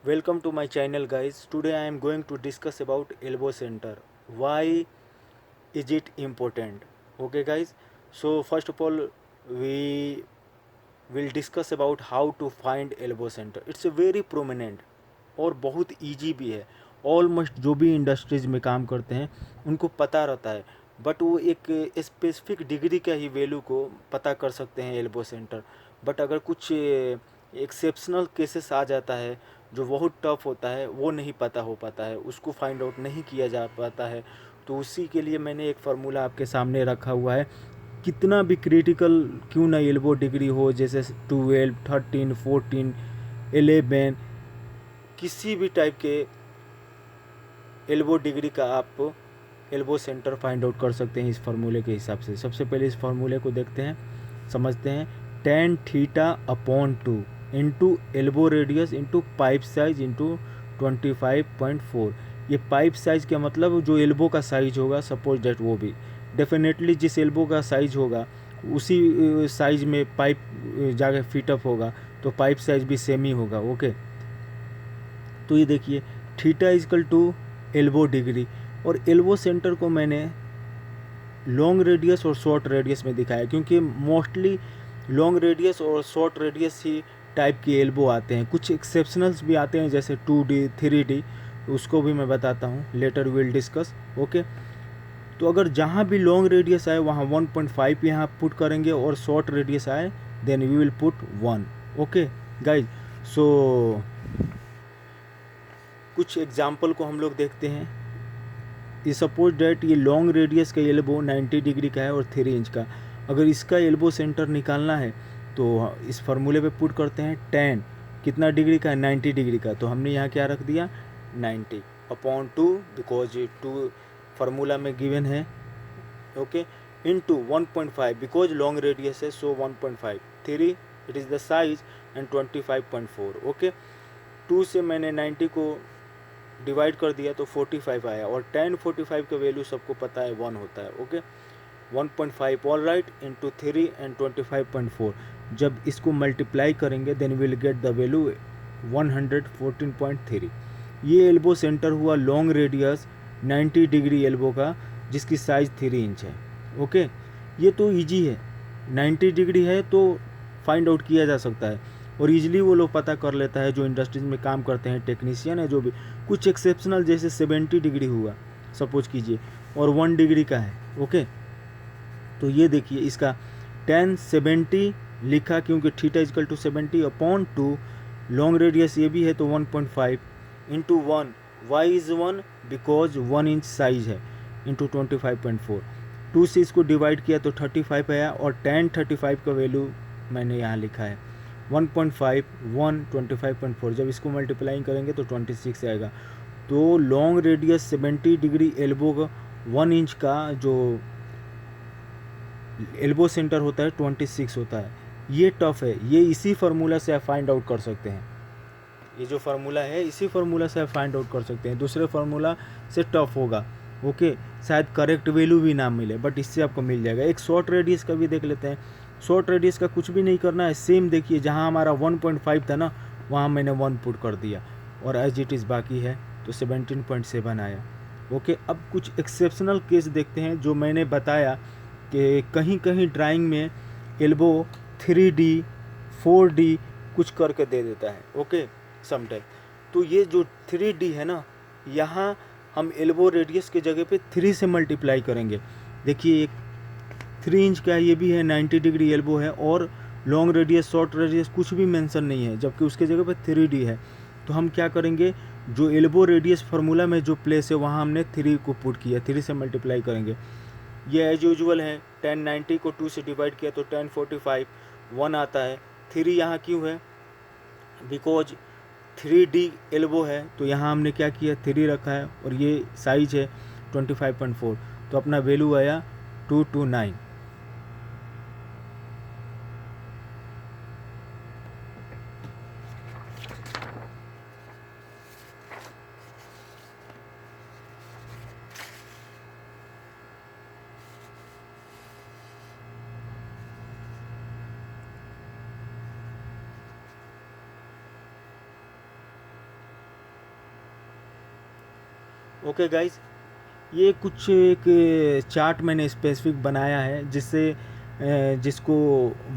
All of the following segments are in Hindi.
Welcome to my channel guys. Today I am going to discuss about elbow center. Why is it important? Okay guys. So first of all we will discuss about how to find elbow center. It's a very prominent और बहुत इजी भी है. ऑलमोस्ट जो भी इंडस्ट्रीज में काम करते हैं उनको पता रहता है, बट वो एक स्पेसिफिक डिग्री का ही वैल्यू को पता कर सकते हैं एल्बो सेंटर. बट अगर कुछ एक्सेप्शनल केसेस आ जाता है जो बहुत टफ होता है, वो नहीं पता हो पाता है, उसको फाइंड आउट नहीं किया जा पाता है. तो उसी के लिए मैंने एक फार्मूला आपके सामने रखा हुआ है. कितना भी क्रिटिकल क्यों ना एल्बो डिग्री हो, जैसे 12, 13, 14, 11, किसी भी टाइप के एल्बो डिग्री का आप एल्बो सेंटर फाइंड आउट कर सकते हैं इस फार्मूले के हिसाब से. सबसे पहले इस फार्मूले को देखते हैं, समझते हैं. tan theta upon 2 into elbow radius into pipe size into 25.4. ये पाइप साइज का मतलब जो एल्बो का साइज होगा, सपोज डेट वो भी डेफिनेटली जिस एल्बो का साइज होगा उसी साइज में पाइप जाकर फिटअप होगा, तो पाइप साइज भी सेम ही होगा. ओके, तो ये देखिए theta is equal to elbow degree, और एल्बो सेंटर को मैंने लॉन्ग रेडियस और शॉर्ट रेडियस में दिखाया, क्योंकि मोस्टली लॉन्ग रेडियस और शॉर्ट रेडियस ही टाइप के एल्बो आते हैं. कुछ एक्सेप्शनल्स भी आते हैं जैसे 2D 3D, उसको भी मैं बताता हूँ, लेटर विल डिस्कस. ओके, तो अगर जहाँ भी लॉन्ग रेडियस आए वहाँ 1.5 यहाँ पुट करेंगे, और शॉर्ट रेडियस आए then we will put 1. Okay guys, so कुछ एग्जाम्पल को हम लोग देखते हैं. ये सपोज डेट ये लॉन्ग रेडियस का एल्बो 90 डिग्री का है और 3 इंच का. अगर इसका एल्बो सेंटर निकालना है तो इस फार्मूले पे पुट करते हैं. 10 कितना डिग्री का है, 90 डिग्री का, तो हमने यहाँ क्या रख दिया 90 अपॉन 2, बिकॉज 2 फार्मूला में गिवन है. Okay, into 1.5 because long radius है, सो 1.5, 3 it is the size and 25.4. Okay, 2 से मैंने 90 को डिवाइड कर दिया तो 45 आया, और tan 45 का वैल्यू सबको पता है 1 होता है. Okay, 1.5 all right into 3 and 25.4. जब इसको मल्टीप्लाई करेंगे then will get the value 114.3. ये एल्बो सेंटर हुआ लॉन्ग रेडियस 90 डिग्री एल्बो का, जिसकी साइज 3 इंच है. ओके, ये तो ईजी है, 90 डिग्री है तो फाइंड आउट किया जा सकता है, और ईजिली वो लोग पता कर लेता है जो इंडस्ट्रीज में काम करते हैं, टेक्नीशियन है जो भी. कुछ एक्सेप्शनल जैसे 70 डिग्री हुआ सपोज कीजिए, और 1 डिग्री का है. ओके, तो ये देखिए इसका tan 70 लिखा, क्योंकि theta is equal to 70 upon 2, long radius ये भी है तो 1.5 into 1, why is 1 because 1 inch size है, इंटू 25.4. 2 से इसको डिवाइड किया तो 35 आया, और tan 35 का वैल्यू मैंने यहाँ लिखा है 1.5, 1, 25.4. जब इसको मल्टीप्लाइंग करेंगे तो 26 आएगा. तो लॉन्ग रेडियस 70 डिग्री एल्बो का 1 इंच का जो एल्बो सेंटर होता है 26 होता है. ये टफ है, ये इसी फार्मूला से आप फाइंड आउट कर सकते हैं. ये जो फार्मूला है इसी फार्मूला से आप फाइंड आउट कर सकते हैं, दूसरे फार्मूला से टफ होगा. ओके, शायद करेक्ट वैल्यू भी ना मिले, बट इससे आपको मिल जाएगा. एक शॉर्ट रेडियस का भी देख लेते हैं. शॉर्ट रेडियस का कुछ भी नहीं करना है, सेम देखिए जहाँ हमारा 1.5 था ना, वहाँ मैंने 1 पुट कर दिया, और एज इट इज़ बाकी है तो 17.7 आया. ओके, अब कुछ एक्सेप्शनल केस देखते हैं. जो मैंने बताया कि कहीं कहीं ड्राइंग में एल्बो 3D 4D कुछ करके दे देता है. Okay, sometime. तो ये जो 3D है ना, यहाँ हम एल्बो रेडियस के जगह पे 3 से मल्टीप्लाई करेंगे. देखिए एक 3 इंच का ये भी है, 90 डिग्री एल्बो है, और लॉन्ग रेडियस शॉर्ट रेडियस कुछ भी मेंशन नहीं है, जबकि उसके जगह पे 3D है. तो हम क्या करेंगे, जो एल्बो रेडियस फार्मूला में जो प्लेस है वहाँ हमने 3 को पुट किया, 3 से मल्टीप्लाई करेंगे. ये एज यूजुअल है, tan 90 को 2 से डिवाइड किया तो tan 45 1 आता है. 3 यहाँ क्यों है, बिकॉज 3D एल्बो है, तो यहाँ हमने क्या किया 3 रखा है, और ये साइज है 25.4, तो अपना वैल्यू आया 229. ओके गाइज, ये कुछ एक चार्ट मैंने स्पेसिफिक बनाया है जिसको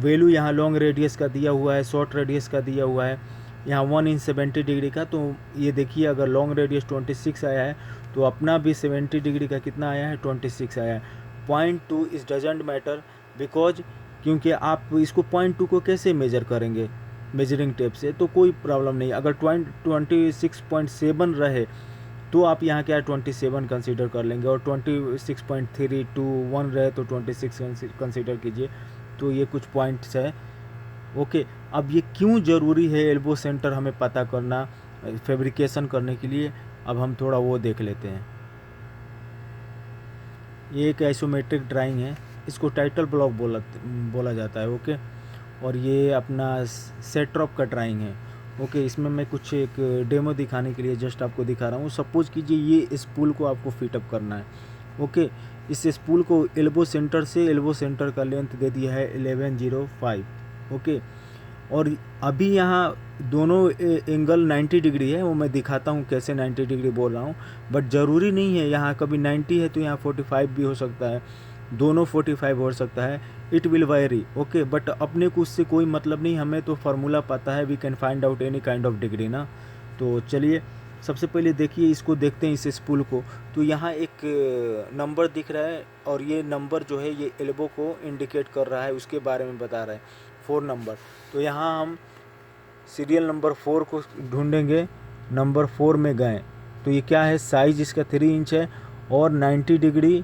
वैल्यू यहाँ लॉन्ग रेडियस का दिया हुआ है, शॉर्ट रेडियस का दिया हुआ है, यहाँ 1 in 70 डिग्री का। तो ये देखिए, अगर लॉन्ग रेडियस 26 आया है तो अपना भी 70 डिग्री का कितना आया है, 26 आया है। 0.2 इज डजेंट मैटर, बिकॉज क्योंकि आप इसको 0.2 को कैसे मेजर करेंगे मेजरिंग टेप से, तो कोई प्रॉब्लम नहीं। अगर 26.7 रहे तो आप यहाँ क्या 27 कंसीडर कर लेंगे, और 26.321 रहे तो 26 कंसीडर कीजिए। तो ये कुछ पॉइंट्स है। ओके, अब ये क्यों ज़रूरी है एल्बो सेंटर हमें पता करना फैब्रिकेशन करने के लिए, अब हम थोड़ा वो देख लेते हैं। ये एक आइसोमेट्रिक ड्राइंग है, इसको टाइटल ब्लॉक बोला जाता है। ओके, और ये अपना सेट्रॉप का ड्राइंग है। ओके, इसमें मैं कुछ एक डेमो दिखाने के लिए जस्ट आपको दिखा रहा हूँ। सपोज कीजिए ये स्पूल को आपको फिटअप करना है। ओके, इस स्पूल को एल्बो सेंटर से, एल्बो सेंटर का लेंथ दे दिया है 1105। ओके, और अभी यहाँ दोनों एंगल 90 डिग्री है, वो मैं दिखाता हूँ कैसे 90 डिग्री बोल रहा हूँ। बट ज़रूरी नहीं है, यहाँ कभी 90 है तो यहाँ 45 भी हो सकता है, दोनों 45 हो सकता है। It will very. Okay, but अपने को उससे कोई मतलब नहीं, हमें तो फार्मूला पता है, we can find out any kind of degree ना। तो चलिए सबसे पहले देखिए, इसको देखते हैं इस स्पूल को। तो यहाँ एक नंबर दिख रहा है, और ये नंबर जो है ये एल्बो को इंडिकेट कर रहा है, उसके बारे में बता रहा है, 4 नंबर। तो यहाँ हम सीरियल नंबर 4 को ढूंढेंगे। नंबर 4 में गए तो ये क्या है, साइज इसका 3 इंच है, और 90 डिग्री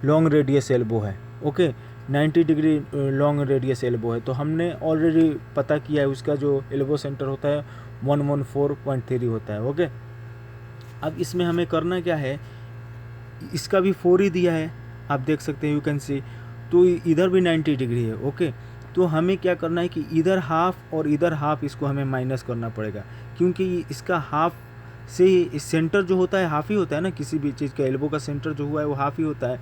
लॉन्ग रेडियस एल्बो है। Okay, 90 degree long radius elbow है। तो हमने ऑलरेडी पता किया है, उसका जो एल्बो सेंटर होता है 114.3 होता है। ओके, अब इसमें हमें करना क्या है, इसका भी 4 ही दिया है, आप देख सकते हैं, यू कैन सी। तो इधर भी 90 डिग्री है। ओके, तो हमें क्या करना है कि इधर हाफ और इधर हाफ इसको हमें माइनस करना पड़ेगा, क्योंकि इसका हाफ से इस सेंटर जो होता है हाफ ही होता है ना, किसी भी चीज़ का एल्बो का सेंटर जो हुआ है वो हाफ ही होता है।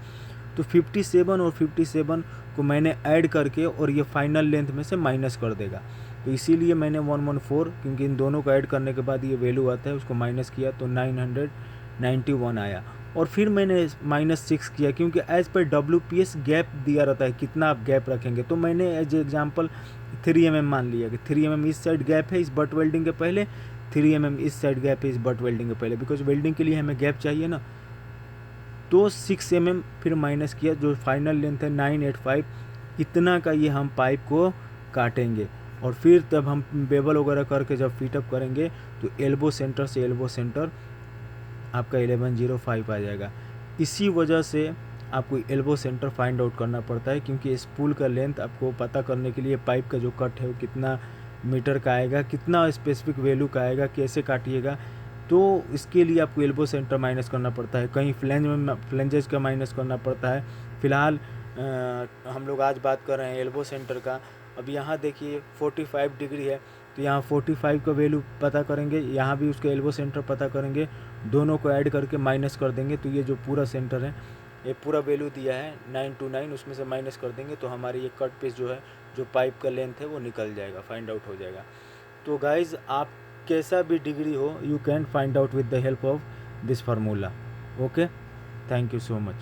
तो 57 और 57 को मैंने ऐड करके, और ये फाइनल लेंथ में से माइनस कर देगा। तो इसीलिए मैंने 114, क्योंकि इन दोनों को ऐड करने के बाद ये वैल्यू आता है, उसको माइनस किया तो 991 आया। और फिर मैंने -6 किया, क्योंकि एज पर WPS गैप दिया रहता है, कितना आप गैप रखेंगे। तो मैंने एज एग्जांपल 3 mm मान लिया कि 3 mm इस साइड गैप है इस बट वेल्डिंग के पहले, 3 mm इस साइड गैप है इस बट वेल्डिंग के पहले, बिकॉज वेल्डिंग के लिए हमें गैप चाहिए ना। तो 6 mm फिर माइनस किया, जो फाइनल लेंथ है 985, इतना का ये हम पाइप को काटेंगे। और फिर तब हम बेबल वगैरह करके जब फिटअप करेंगे तो एल्बो सेंटर से एल्बो सेंटर आपका 1105 आ जाएगा। इसी वजह से आपको एल्बो सेंटर फाइंड आउट करना पड़ता है, क्योंकि स्पूल का लेंथ आपको पता करने के लिए पाइप का जो कट है वो कितना मीटर का आएगा, कितना स्पेसिफिक वैल्यू का आएगा, कैसे काटिएगा, तो इसके लिए आपको एल्बो सेंटर माइनस करना पड़ता है। कहीं फ्लेंजेस का माइनस करना पड़ता है। फ़िलहाल हम लोग आज बात कर रहे हैं एल्बो सेंटर का। अब यहाँ देखिए 45 डिग्री है, तो यहाँ 45 का वैल्यू पता करेंगे, यहाँ भी उसका एल्बो सेंटर पता करेंगे, दोनों को ऐड करके माइनस कर देंगे। तो ये जो पूरा सेंटर है, ये पूरा वैल्यू दिया है 929, उसमें से माइनस कर देंगे तो हमारी ये कट पीस जो है, जो पाइप का लेंथ है वो निकल जाएगा, फाइंड आउट हो जाएगा। तो गाइज़, आप कैसा भी डिग्री हो, you can find out with the help of this formula. Okay, thank you so much.